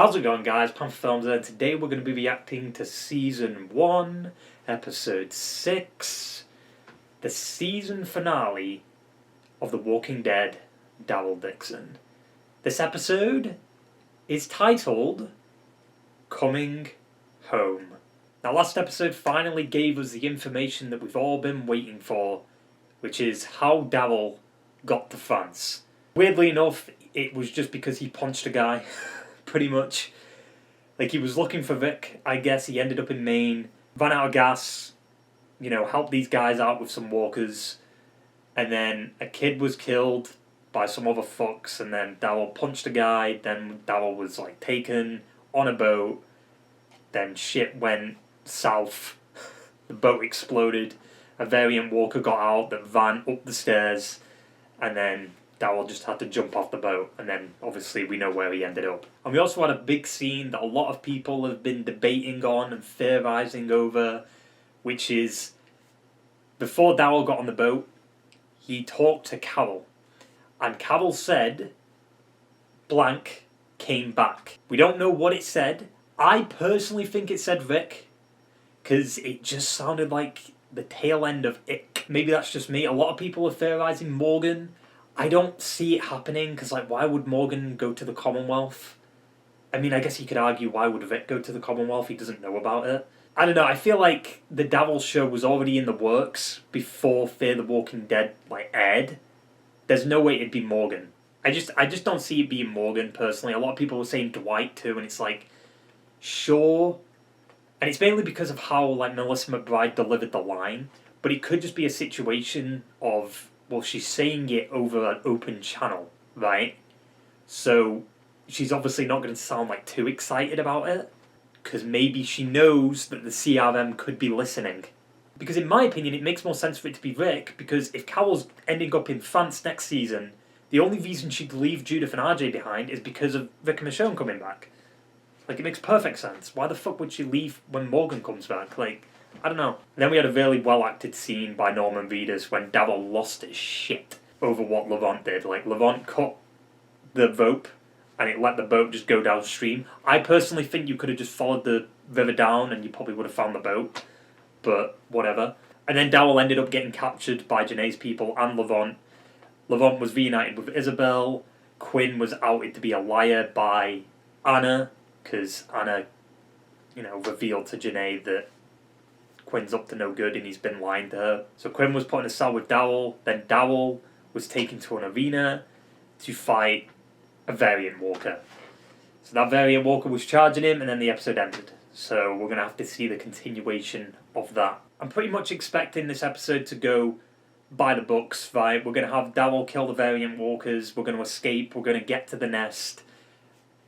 How's it going, guys? Panther Films, and today we're going to be reacting to Season 1, Episode 6, the season finale of The Walking Dead, Daryl Dixon. This episode is titled Coming Home. Now, last episode finally gave us the information that we've all been waiting for, which is how Daryl got to France. Weirdly enough, it was just because he punched a guy. Pretty much. Like, he was looking for Vic, I guess. He ended up in Maine, ran out of gas, helped these guys out with some walkers, and then a kid was killed by some other fucks, and then Daryl punched a guy, then Daryl was, taken on a boat, then shit went south, the boat exploded, a variant walker got out that ran up the stairs, and then Daryl just had to jump off the boat, and then obviously we know where he ended up. And we also had a big scene that a lot of people have been debating on and theorising over, which is before Daryl got on the boat, he talked to Carol, and Carol said blank came back. We don't know what it said. I personally think it said Vic, because it just sounded like the tail end of Ick. Maybe that's just me. A lot of people are theorising Morgan. I don't see it happening, because, why would Morgan go to the Commonwealth? I mean, I guess you could argue, why would Vic go to the Commonwealth? He doesn't know about it. I don't know, I feel like the Daryl show was already in the works before Fear the Walking Dead, aired. There's no way it'd be Morgan. I just don't see it being Morgan, personally. A lot of people were saying Dwight, too, and it's sure. And it's mainly because of how, Melissa McBride delivered the line. But it could just be a situation of, well, she's saying it over an open channel, right? So she's obviously not going to sound too excited about it, because maybe she knows that the CRM could be listening. Because in my opinion, it makes more sense for it to be Rick, because if Carol's ending up in France next season, the only reason she'd leave Judith and RJ behind is because of Vic and Michonne coming back. It makes perfect sense. Why the fuck would she leave when Morgan comes back? I don't know. And then we had a really well-acted scene by Norman Reedus when Daryl lost his shit over what Laurent did. Laurent cut the rope and it let the boat just go downstream. I personally think you could have just followed the river down and you probably would have found the boat. But whatever. And then Daryl ended up getting captured by Genet's people and Laurent. Laurent was reunited with Isabel. Quinn was outed to be a liar by Anna, because Anna, revealed to Genet that Quinn's up to no good and he's been lying to her. So Quinn was put in a cell with Daryl. Then Daryl was taken to an arena to fight a variant walker. So that variant walker was charging him, and then the episode ended. So we're going to have to see the continuation of that. I'm pretty much expecting this episode to go by the books, right? We're going to have Daryl kill the variant walkers. We're going to escape. We're going to get to the nest.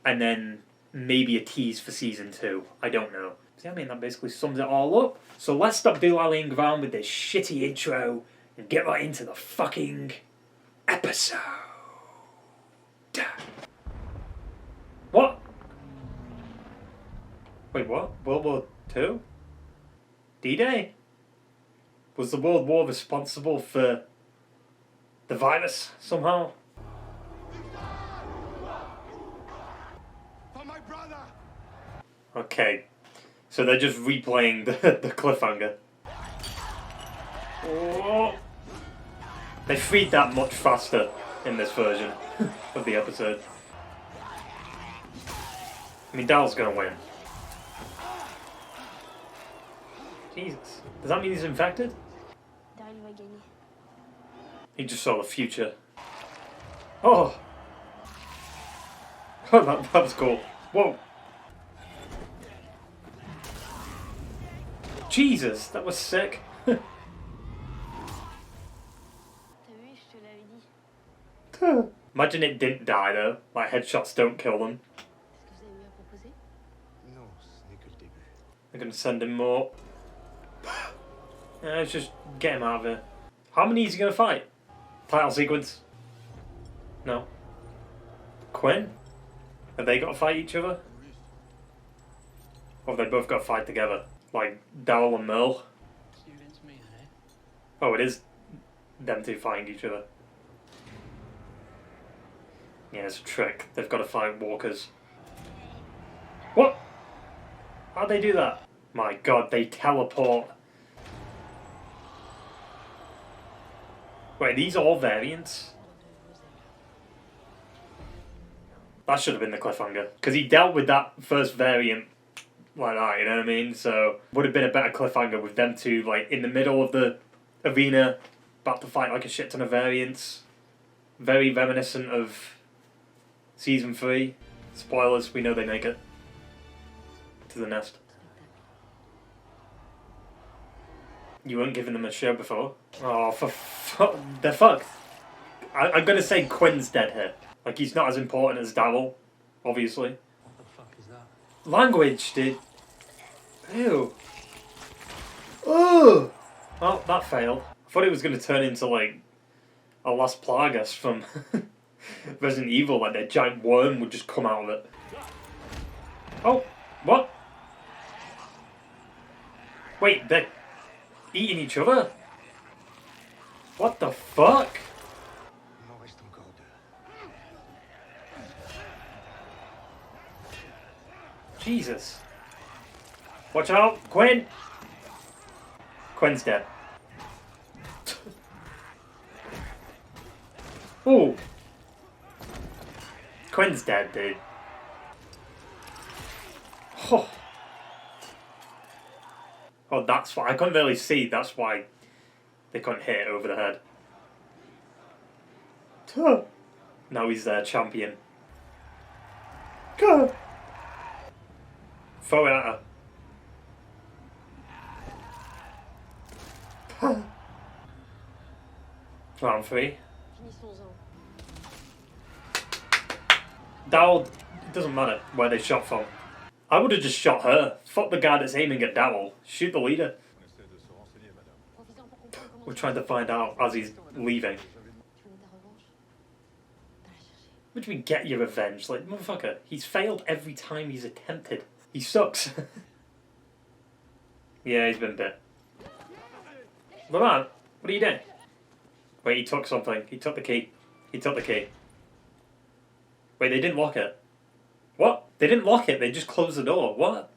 And then maybe a tease for Season 2. I don't know. See, that basically sums it all up. So let's stop doodling around with this shitty intro and get right into the fucking episode. What? Wait, what? World War II? D-Day? Was the World War responsible for the virus somehow? For my brother. Okay. So they're just replaying the cliffhanger. Oh. They freed that much faster in this version of the episode. Daryl's gonna win. Jesus. Does that mean he's infected? He just saw the future. Oh! Oh, that was cool. Whoa! Jesus, that was sick. Imagine it didn't die though. Headshots don't kill them. They're gonna send him more. Let's just get him out of here. How many is he gonna fight? Title sequence? No. Quinn? Have they got to fight each other? Or have they both got to fight together? Daryl and Merle? Oh, it is them two fighting each other. Yeah, it's a trick. They've got to fight walkers. What? How'd they do that? My god, they teleport. Wait, these are all variants? That should have been the cliffhanger. Because he dealt with that first variant like that, you know what I mean? So, would have been a better cliffhanger with them two, like, in the middle of the arena, about to fight like a shit ton of variants. Very reminiscent of Season 3. Spoilers, we know they make it to the nest. You weren't giving them a show before? Oh, they're fucked. I'm gonna say Quinn's dead here. Like, he's not as important as Daryl, obviously. What the fuck is that? Language, dude. Ew. Oh! Well, that failed. I thought it was gonna turn into, like, a Las Plagas from Resident Evil, like a giant worm would just come out of it. Oh, what? Wait, they're eating each other? What the fuck? Jesus. Watch out, Quinn! Quinn's dead. Ooh. Quinn's dead, dude. Oh. Oh, that's why I couldn't really see. That's why they couldn't hit it over the head. Now he's their champion. Go. Throw it at her. Round 3. Daryl, it doesn't matter where they shot from. I would have just shot her. Fuck the guy that's aiming at Daryl. Shoot the leader. We're trying to find out as he's leaving. What do you mean, get your revenge? Like, motherfucker, he's failed every time he's attempted. He sucks. Yeah, he's been bit. Laurent, what are you doing? Wait, he took something. He took the key. He took the key. Wait, they didn't lock it. What? They didn't lock it, they just closed the door. What?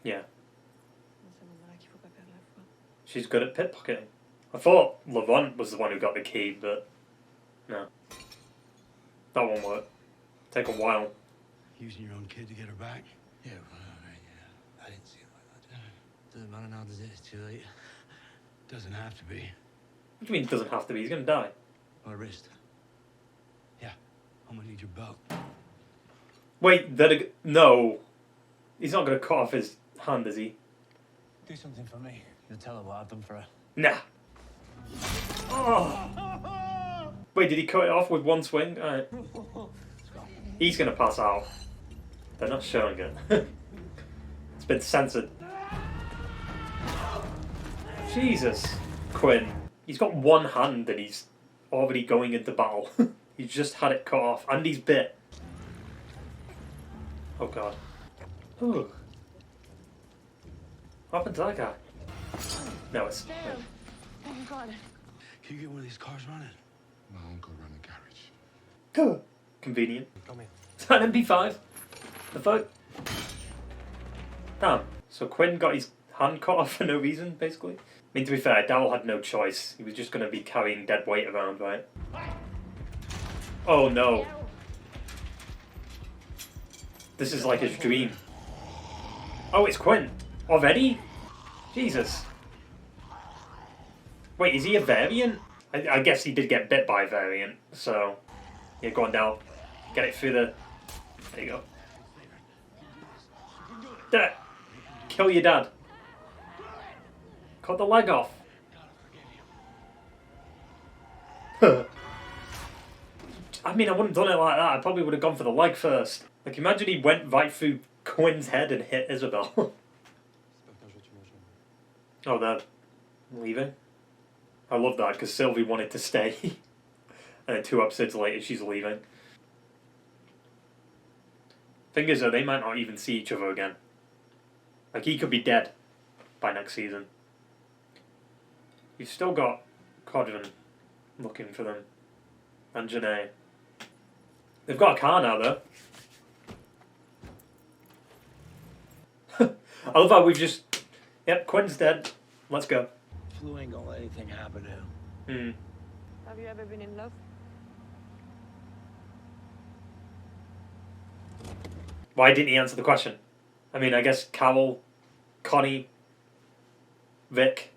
Yeah. She's good at pickpocketing. I thought Laurent was the one who got the key, but no. That won't work. Take a while. Using your own kid to get her back? Yeah, right, yeah. I didn't see it like that. Doesn't matter now, does it? It's too late. Doesn't have to be. What do you mean it doesn't have to be? He's gonna die. My wrist. Yeah, I'm gonna need your belt. Wait, no. He's not gonna cut off his hand, is he? Do something for me. You'll tell her what I've done for her. Nah. Oh. Wait, did he cut it off with one swing? Alright. He's gonna pass out. They're not showing it. It's been censored. Jesus. Quinn. He's got one hand and he's already going into battle. He's just had it cut off and he's bit. Oh god. Ooh. What happened to that guy? No, it's... Daryl. Oh my god. Can you get one of these cars running? No, I'll go run the garage. Convenient. Come in. Is that an MP5? The fuck? Damn. So Quinn got his hand cut off for no reason, basically? I mean, to be fair, Daryl had no choice. He was just going to be carrying dead weight around, right? Oh no. This is like his dream. Oh, it's Quinn. Already? Jesus. Wait, is he a variant? I guess he did get bit by a variant, so... Yeah, go on, Daryl. Get it through the... There you go. Dad! Kill your dad. Cut the leg off. I mean, I wouldn't have done it like that. I probably would have gone for the leg first. Like, imagine he went right through Quinn's head and hit Isabel. Oh, they're leaving? I love that, because Sylvie wanted to stay. And then 2 episodes later, she's leaving. Thing is, though, they might not even see each other again. Like, he could be dead by next season. You've still got Codron looking for them. And Genet. They've got a car now, though. I love how we've just... Yep, Quinn's dead. Let's go. Flu ain't gonna let anything happen to him. Have you ever been in love? Why didn't he answer the question? I mean, I guess Carol, Connie, Vic.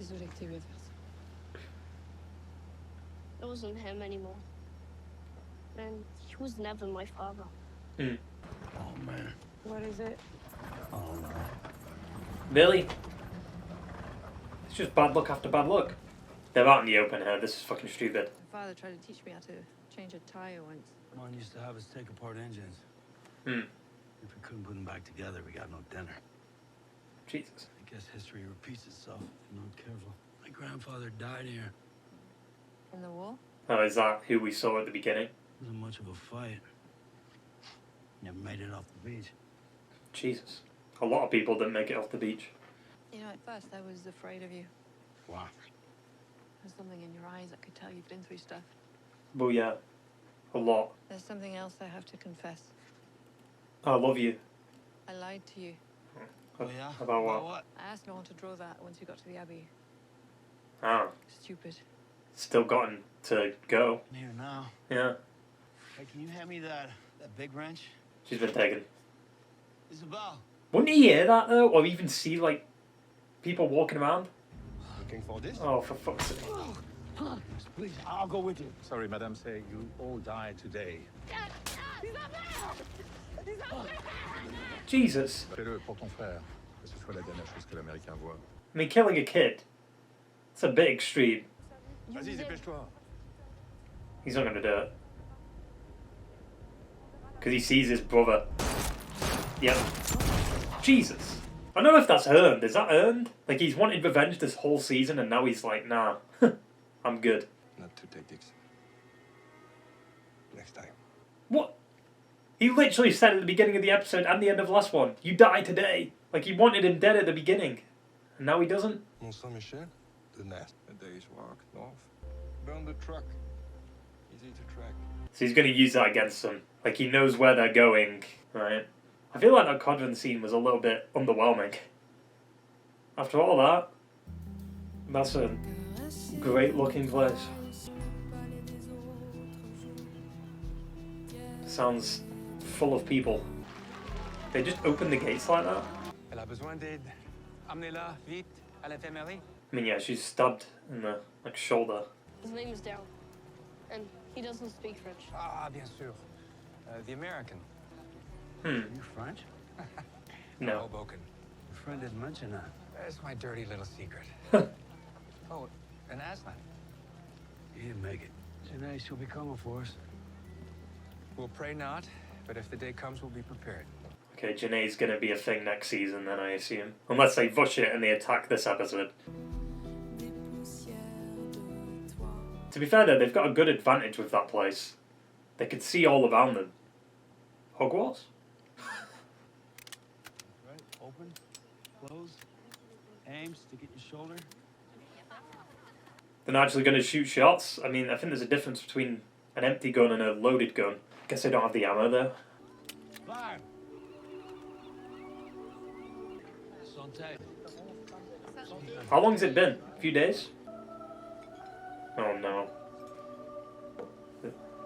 Désolée que t'aies eu à faire ça. It wasn't him anymore. And he was never my father. Oh, man. What is it? Oh, no. Really? It's just bad luck after bad luck. They're out in the open here. This is fucking stupid. My father tried to teach me how to change a tire once. Mom used to have us take apart engines. If we couldn't put them back together, we got no dinner. Jesus. I guess history repeats itself if you're not careful. My grandfather died here. In the war? Oh, is that who we saw at the beginning? It wasn't much of a fight. Never made it off the beach. Jesus. A lot of people didn't make it off the beach. You know, at first I was afraid of you. Wow. There's something in your eyes that could tell you've been through stuff. But yeah, a lot. There's something else I have to confess. I love you. I lied to you. Oh, yeah? About what? I asked Laurent to draw that once we got to the Abbey. Ah, Stupid. still gotten to go. I'm here now. Yeah, Hey, can you hand me that big wrench? she's been taken. Isabel. Wouldn't he hear that though, or even see like people walking around? Looking for this? Oh, for fuck's sake! Please, I'll go with you. Sorry, madame, say you all die today. Jesus! Fais-le pour ton frère, que ce soit la dernière chose que l'Américain voit. I mean, killing a kid. It's a bit extreme. Vas-y, dépêche-toi. He's not gonna do it. Because he sees his brother. Yep. Jesus. I don't know if that's earned. Is that earned? Like, he's wanted revenge this whole season and now he's like, nah. I'm good. Not to take Dixon. Next time. What? He literally said at the beginning of the episode and the end of the last one, you die today. Like, he wanted him dead at the beginning. And now he doesn't? Mont Saint-Michel, the nest. A day's walk north. Burn the truck. Easy to track. So he's going to use that against them. Like, he knows where they're going, right? I feel like that Codron scene was a little bit underwhelming. After all that, that's a great looking place. Sounds full of people. They just open the gates like that? Elle a besoin d'aide. Amenez-la, vite, à l'infirmerie. I mean, yeah, she's stabbed in the, like, shoulder. His name is Daryl. And he doesn't speak French. Ah, bien sûr. The American. You French? No. Hoboken. Your friend didn't mention that. That's my dirty little secret. Oh, and Aslan. He didn't make it. Genet, she'll be coming for us. We'll pray not, but if the day comes, we'll be prepared. Okay, Genet's gonna be a thing next season then, I assume. Unless they rush it and they attack this episode. To be fair though, they've got a good advantage with that place. They could see all around them. Hogwarts? Right? Open, close, aim, stick it in your shoulder. They're not actually going to shoot shots. I mean, I think there's a difference between an empty gun and a loaded gun. Guess they don't have the ammo though. Fire! Santé. How long's it been? A few days? Oh no.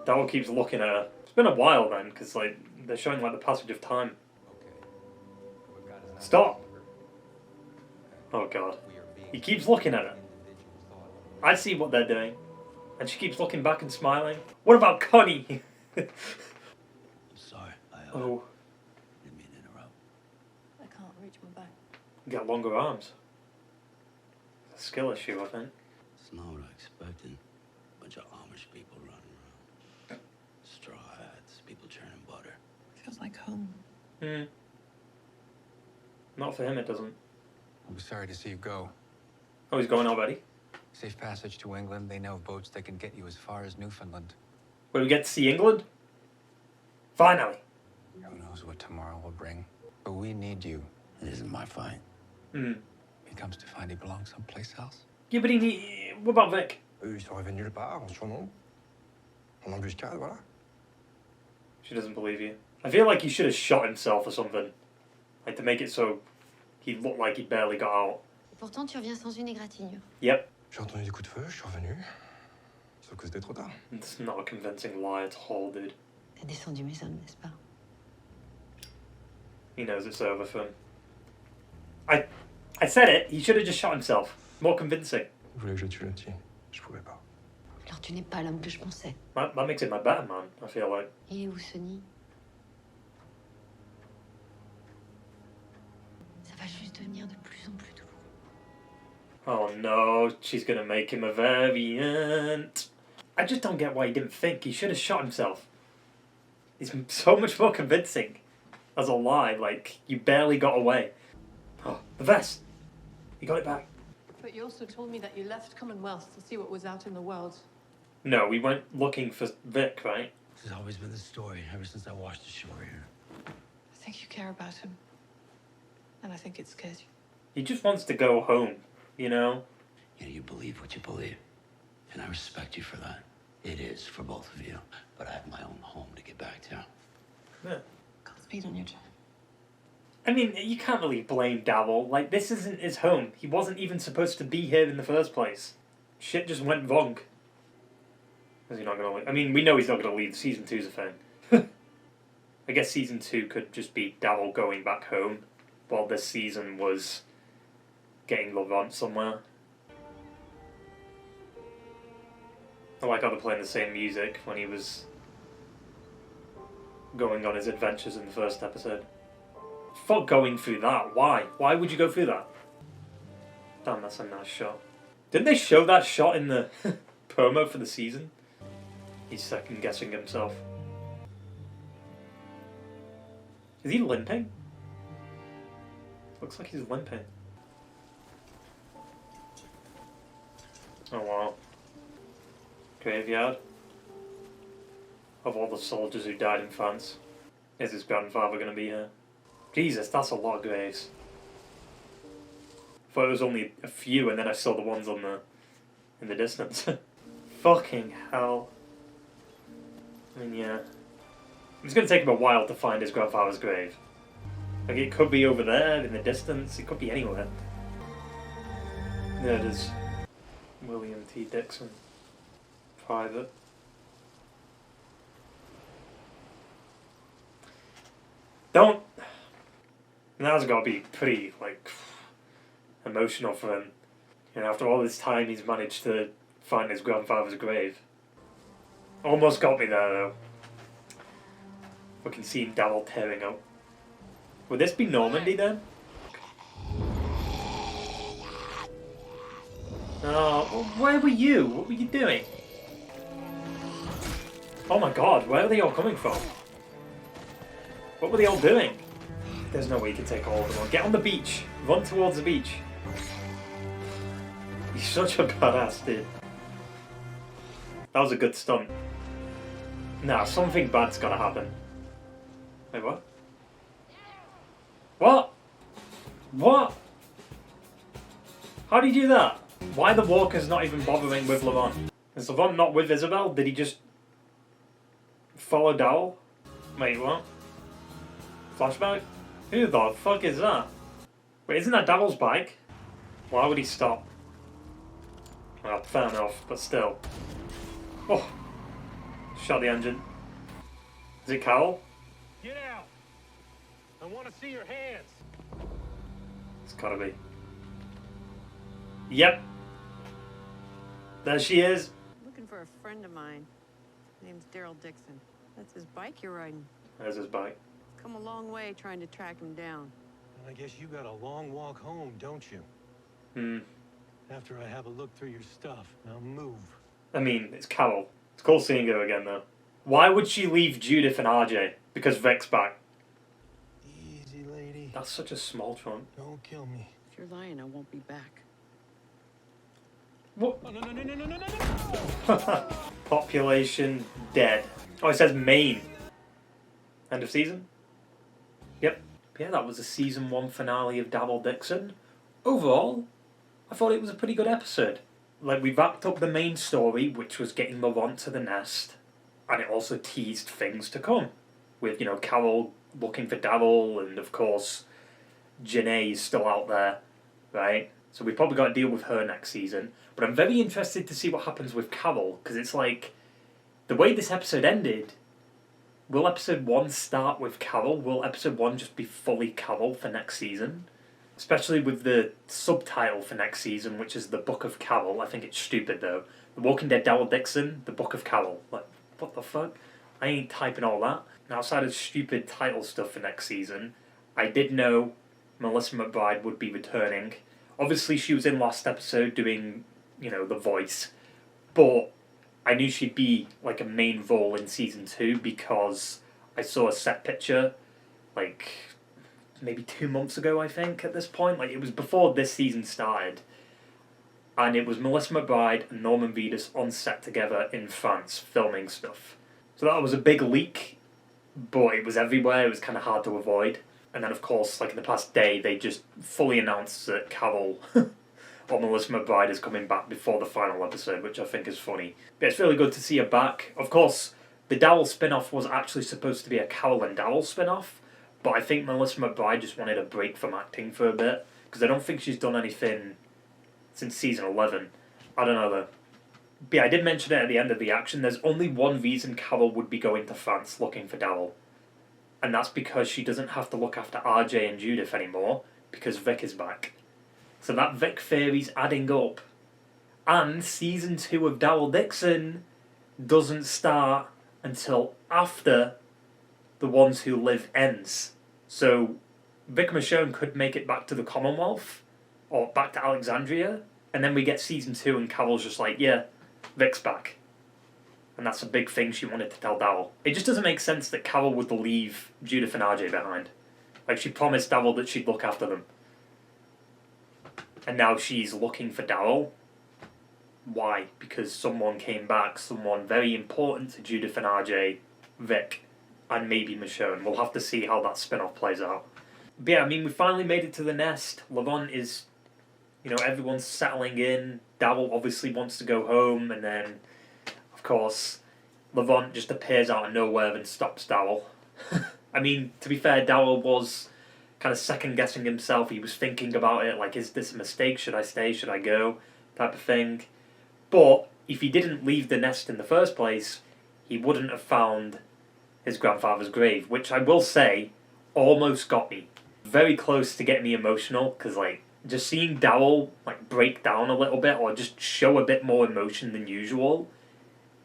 Daryl keeps looking at her. It's been a while then, because like they're showing like the passage of time. Stop! Oh god. He keeps looking at her. I see what they're doing. And she keeps looking back and smiling. What about Connie? I'm sorry, I Oh, didn't mean to interrupt. I can't reach my back. you got longer arms. It's a skill issue, I think. It's not what I expected. Bunch of Amish people running around. Straw hats, people churning butter. Feels like home. Not for him, it doesn't. I'm sorry to see you go. Oh, he's going already? Safe passage to England. They know of boats that can get you as far as Newfoundland. Will we get to see England? Finally. Who knows what tomorrow will bring. But we need you. It isn't my fight. He comes to find he belongs someplace else. Yeah, but what about Vic? Eux, ils sont revenus nulle part, en surnom. En embuscade, voilà. She doesn't believe you. I feel like he should have shot himself or something. Like, to make it so he looked like he barely got out. Et pourtant, tu reviens sans une égratignure. Yep. J'ai entendu des coups de feu, je suis revenu. Sauf que c'était trop tard. It's not a convincing lie at all, dude. T'as descendu mes hommes, n'est-ce pas? He knows it's over for him. I said it. He should have just shot himself. More convincing. Il voulait que je tue le petit. Je pouvais pas. Alors tu n'es pas l'homme que je pensais. That makes him my better man, I feel like. Il est où, Sonny? Ça va juste devenir de plus en plus douloureux. Oh no, she's gonna make him a variant. I just don't get why he didn't think. He should have shot himself. It's so much more convincing as a lie. Like, you barely got away. Oh, the vest. You got it back. But you also told me that you left Commonwealth to see what was out in the world. No, we went looking for Vic, right? This has always been the story ever since I washed ashore here. I think you care about him. And I think it scares you. He just wants to go home, you know? You know, you believe what you believe. And I respect you for that. It is for both of you. But I have my own home to get back to. Yeah. Godspeed on your journey. I mean, you can't really blame Daryl. Like, this isn't his home. He wasn't even supposed to be here in the first place. Shit just went wrong. Is he not gonna leave? I mean, we know he's not gonna leave. Season 2's a thing. I guess Season 2 could just be Daryl going back home, while this season was getting Laurent somewhere. I like how they're playing the same music when he was going on his adventures in the first episode. Fuck going through that. Why? Why would you go through that? Damn, that's a nice shot. Didn't they show that shot in the promo for the season? He's second guessing himself. Is he limping? Looks like he's limping. Oh wow. Graveyard. Of all the soldiers who died in France. Is his grandfather going to be here? Jesus, that's a lot of graves. Thought it was only a few, and then I saw the ones on in the distance. Fucking hell. I mean, yeah. It's going to take him a while to find his grandfather's grave. Like, it could be over there in the distance. It could be anywhere. There it is. William T. Dixon. Private. Don't. That's got to be pretty, like, emotional for him. You know, after all this time, he's managed to find his grandfather's grave. Almost got me there, though. We can see Daryl tearing up. Would this be Normandy, then? Oh, where were you? What were you doing? Oh my god, where are they all coming from? What were they all doing? There's no way you can take all of them on. Get on the beach. Run towards the beach. He's such a badass, dude. That was a good stunt. Nah, something bad's gotta happen. Wait, what? What? What? How do you do that? Why the walker's not even bothering with Laurent? Is Laurent not with Isabel? Did he just follow Daryl? Wait, what? Flashback? Who the fuck is that? Wait, isn't that Daryl's bike? Why would he stop? Well, fair enough, but still. Oh! Shut the engine. Is it Carol? Get out! I want to see your hands. It's gotta be. Yep. There she is. Looking for a friend of mine. Name's Daryl Dixon. That's his bike you're riding. There's his bike. Come a long way trying to track him down. I guess you got a long walk home, don't you? Hmm. After I have a look through your stuff, now move. I mean, it's Carol. It's cool seeing her again, though. Why would she leave Judith and RJ? Because Vic's back. Easy, lady. That's such a small trunk. Don't kill me. If you're lying, I won't be back. What? Oh, no. Population dead. Oh, it says Maine. End of season? Yep. Yeah, that was the season 1 finale of Daryl Dixon. Overall, I thought it was a pretty good episode. Like, we wrapped up the main story, which was getting Laurent to the nest, and it also teased things to come. With, you know, Carol looking for Daryl, and of course, Genet is still out there, right? So we've probably got to deal with her next season. But I'm very interested to see what happens with Carol, because it's like, the way this episode ended, will episode 1 start with Carol? Will episode 1 just be fully Carol for next season? Especially with the subtitle for next season, which is The Book of Carol. I think it's stupid though. The Walking Dead Daryl Dixon, The Book of Carol. Like, what the fuck? I ain't typing all that. And outside of stupid title stuff for next season, I did know Melissa McBride would be returning. Obviously she was in last episode doing, you know, the voice. But I knew she'd be like a main role in season 2 because I saw a set picture like maybe 2 months ago, I think, at this point. Like, it was before this season started. And it was Melissa McBride and Norman Reedus on set together in France, filming stuff. So that was a big leak, but it was everywhere, it was kind of hard to avoid. And then, of course, like in the past day, they just fully announced that Carol or Melissa McBride is coming back before the final episode, which I think is funny. But it's really good to see her back. Of course, the Daryl spin-off was actually supposed to be a Carol and Daryl spin-off, but I think Melissa McBride just wanted a break from acting for a bit, because I don't think she's done anything since season 11. I don't know though. But yeah, I did mention it at the end of the action. There's only one reason Carol would be going to France looking for Daryl. And that's because she doesn't have to look after RJ and Judith anymore, because Vic is back. So that Vic theory's adding up. And season 2 of Daryl Dixon doesn't start until after The Ones Who Live ends. So Vic Michonne could make it back to the Commonwealth, or back to Alexandria, and then we get season 2 and Carol's just like, yeah, Vic's back. And that's a big thing she wanted to tell Daryl. It just doesn't make sense that Carol would leave Judith and RJ behind. Like, she promised Daryl that she'd look after them. And now she's looking for Daryl. Why? Because someone came back, someone very important to Judith and RJ, Vic, and maybe Michonne. We'll have to see how that spin-off plays out. But yeah, I mean, we finally made it to the nest. Laurent is, you know, everyone's settling in. Daryl obviously wants to go home, and then, of course, Laurent just appears out of nowhere and stops Daryl. I mean, to be fair, Daryl was kind of second-guessing himself. He was thinking about it, like, is this a mistake? Should I stay? Should I go? Type of thing. But if he didn't leave the nest in the first place, he wouldn't have found his grandfather's grave, which I will say almost got me. Very close to getting me emotional, because, like, just seeing Daryl, like, break down a little bit or just show a bit more emotion than usual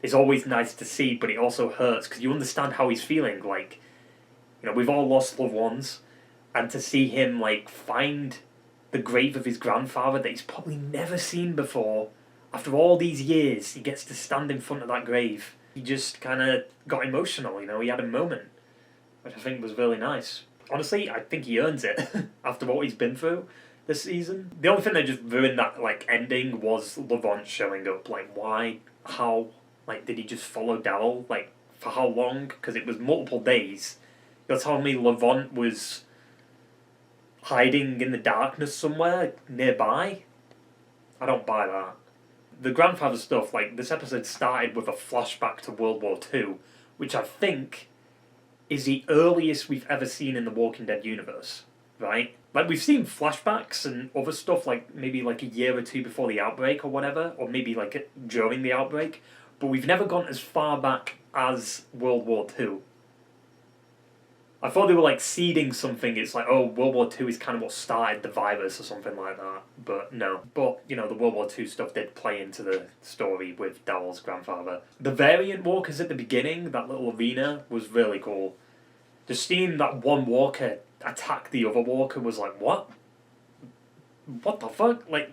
is always nice to see, but it also hurts because you understand how he's feeling. Like, you know, we've all lost loved ones, and to see him, like, find the grave of his grandfather that he's probably never seen before, after all these years, he gets to stand in front of that grave. He just kind of got emotional, you know, he had a moment, which I think was really nice. Honestly, I think he earns it after what he's been through this season. The only thing that just ruined that, like, ending was Laurent showing up. Like, why? How? Like, did he just follow Daryl? Like, for how long? Because it was multiple days. You're telling me Laurent was hiding in the darkness somewhere nearby? I don't buy that. The grandfather stuff, like, this episode started with a flashback to World War II, which I think is the earliest we've ever seen in the Walking Dead universe, right? Like, we've seen flashbacks and other stuff, like, maybe like a year or two before the outbreak or whatever, or maybe like during the outbreak, but we've never gone as far back as World War II. I thought they were, like, seeding something. It's like, oh, World War II is kind of what started the virus or something like that. But no. But, you know, the World War II stuff did play into the story with Daryl's grandfather. The variant walkers at the beginning, that little arena, was really cool. Just seeing that one walker attack the other walker was like, what? What the fuck? Like,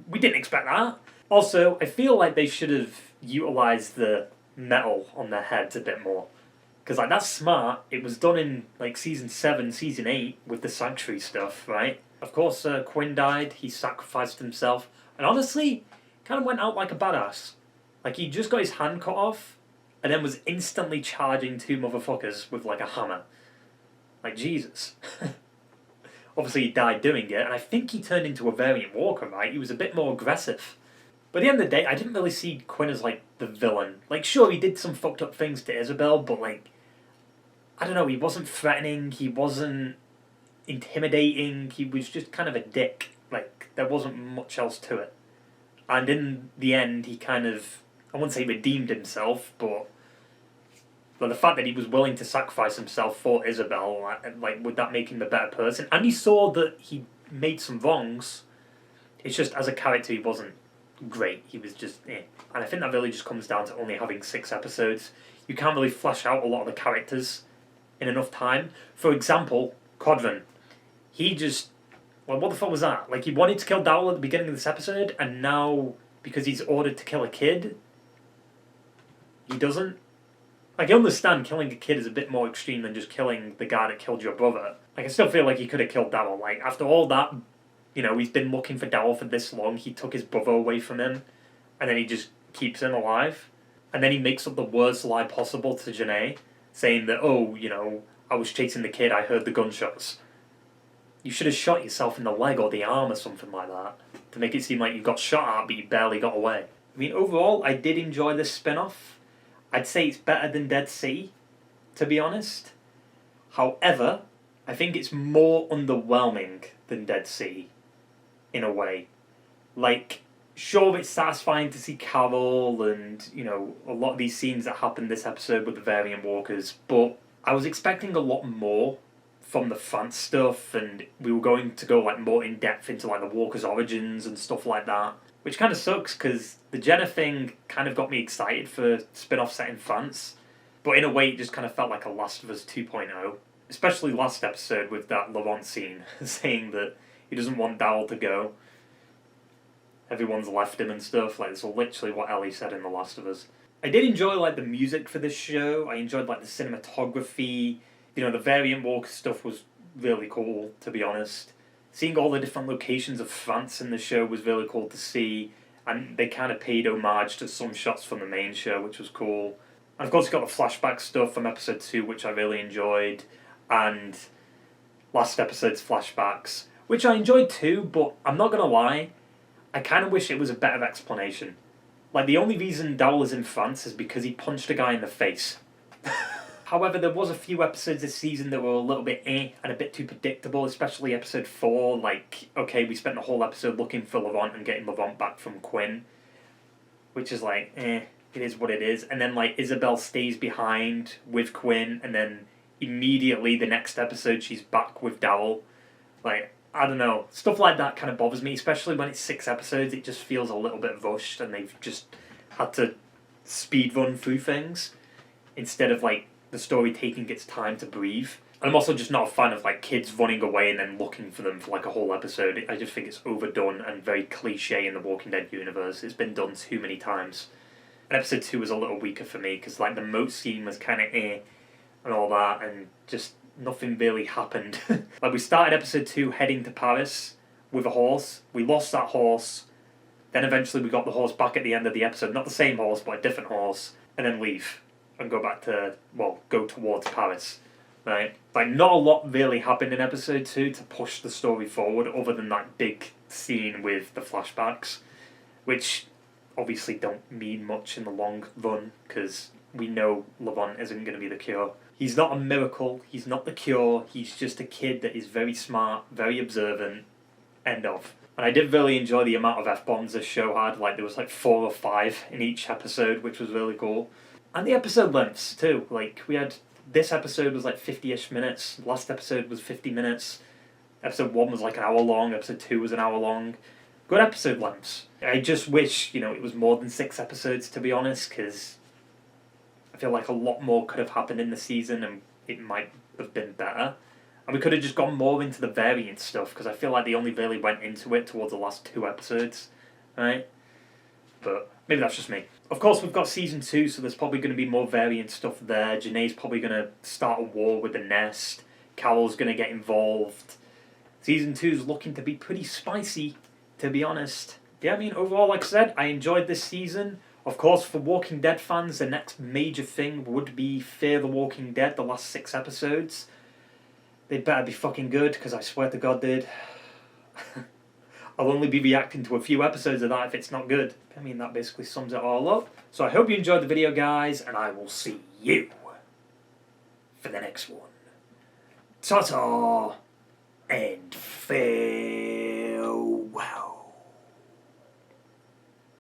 we didn't expect that. Also, I feel like they should have utilised the metal on their heads a bit more. Because, like, that's smart. It was done in, like, Season 7, Season 8 with the Sanctuary stuff, right? Of course, Quinn died. He sacrificed himself. And honestly, kind of went out like a badass. Like, he just got his hand cut off and then was instantly charging two motherfuckers with, like, a hammer. Like, Jesus. Obviously, he died doing it, and I think he turned into a variant walker, right? He was a bit more aggressive. But at the end of the day, I didn't really see Quinn as, like, the villain. Like, sure, he did some fucked up things to Isabel, but, like, I don't know, he wasn't threatening, he wasn't intimidating. He was just kind of a dick. Like, there wasn't much else to it. And in the end, he kind of, I wouldn't say redeemed himself, but the fact that he was willing to sacrifice himself for Isabel, like, would that make him a better person? And he saw that he made some wrongs. It's just, as a character, he wasn't great. He was just, eh. And I think that really just comes down to only having 6 episodes. You can't really flesh out a lot of the characters in enough time. For example, Codron. He just, well, what the fuck was that? Like, he wanted to kill Daryl at the beginning of this episode, and now, because he's ordered to kill a kid, he doesn't? Like, I understand killing a kid is a bit more extreme than just killing the guy that killed your brother. Like, I still feel like he could have killed Daryl. Like, after all that, you know, he's been looking for Daryl for this long, he took his brother away from him, and then he just keeps him alive. And then he makes up the worst lie possible to Genet, saying that, oh, you know, I was chasing the kid, I heard the gunshots. You should have shot yourself in the leg or the arm or something like that, to make it seem like you got shot at but you barely got away. I mean, overall, I did enjoy this spin-off. I'd say it's better than Dead Sea, to be honest. However, I think it's more underwhelming than Dead Sea, in a way. Like, sure, it's satisfying to see Carol and, you know, a lot of these scenes that happened this episode with the variant walkers, but I was expecting a lot more from the France stuff, and we were going to go, like, more in-depth into, like, the walkers' origins and stuff like that. Which kind of sucks, because the Genet thing kind of got me excited for a spin-off set in France. But in a way, it just kind of felt like a Last of Us 2.0. Especially last episode with that Laurent scene, saying that he doesn't want Daryl to go. Everyone's left him and stuff. Like, it's literally what Ellie said in The Last of Us. I did enjoy, like, the music for this show. I enjoyed, like, the cinematography. You know, the variant walk stuff was really cool, to be honest. Seeing all the different locations of France in the show was really cool to see, and they kind of paid homage to some shots from the main show, which was cool. And of course you got the flashback stuff from episode 2, which I really enjoyed, and last episode's flashbacks, which I enjoyed too, but I'm not going to lie, I kind of wish it was a better explanation. Like, the only reason Daryl is in France is because he punched a guy in the face. However, there was a few episodes this season that were a little bit and a bit too predictable, especially episode 4. Like, okay, we spent the whole episode looking for Laurent and getting Laurent back from Quinn, which is like, it is what it is. And then, like, Isabel stays behind with Quinn, and then immediately the next episode she's back with Daryl. Like, I don't know. Stuff like that kind of bothers me, especially when it's 6 episodes. It just feels a little bit rushed, and they've just had to speed run through things instead of, like, the story taking its time to breathe. And I'm also just not a fan of, like, kids running away and then looking for them for, like, a whole episode. I just think it's overdone and very cliche in the Walking Dead universe. It's been done too many times. And episode 2 was a little weaker for me, because, like, the moat scene was kind of and all that, and just nothing really happened. Like, we started episode 2 heading to Paris with a horse. We lost that horse. Then eventually we got the horse back at the end of the episode. Not the same horse, but a different horse. And then leave. And go back to, well, go towards Paris, right? Like, not a lot really happened in episode 2 to push the story forward, other than that big scene with the flashbacks, which obviously don't mean much in the long run, because we know Laurent isn't going to be the cure. He's not a miracle, he's not the cure, he's just a kid that is very smart, very observant, end of. And I did really enjoy the amount of F-bombs this show had. Like, there was like 4 or 5 in each episode, which was really cool. And the episode lengths too. Like, we had, this episode was like 50-ish minutes, last episode was 50 minutes, episode 1 was like an hour long, episode 2 was an hour long. Good episode lengths. I just wish, you know, it was more than 6 episodes, to be honest, because I feel like a lot more could have happened in the season and it might have been better. And we could have just gone more into the variant stuff, because I feel like they only really went into it towards the last 2 episodes, right? But maybe that's just me. Of course, we've got season 2, so there's probably going to be more variant stuff there. Janae's probably going to start a war with the Nest. Carol's going to get involved. Season 2's looking to be pretty spicy, to be honest. Yeah, I mean, overall, like I said, I enjoyed this season. Of course, for Walking Dead fans, the next major thing would be Fear the Walking Dead, the last 6 episodes. They better be fucking good, because I swear to God, dude. I'll only be reacting to a few episodes of that if it's not good. I mean, that basically sums it all up. So I hope you enjoyed the video, guys, and I will see you for the next one. Ta-ta! and fail.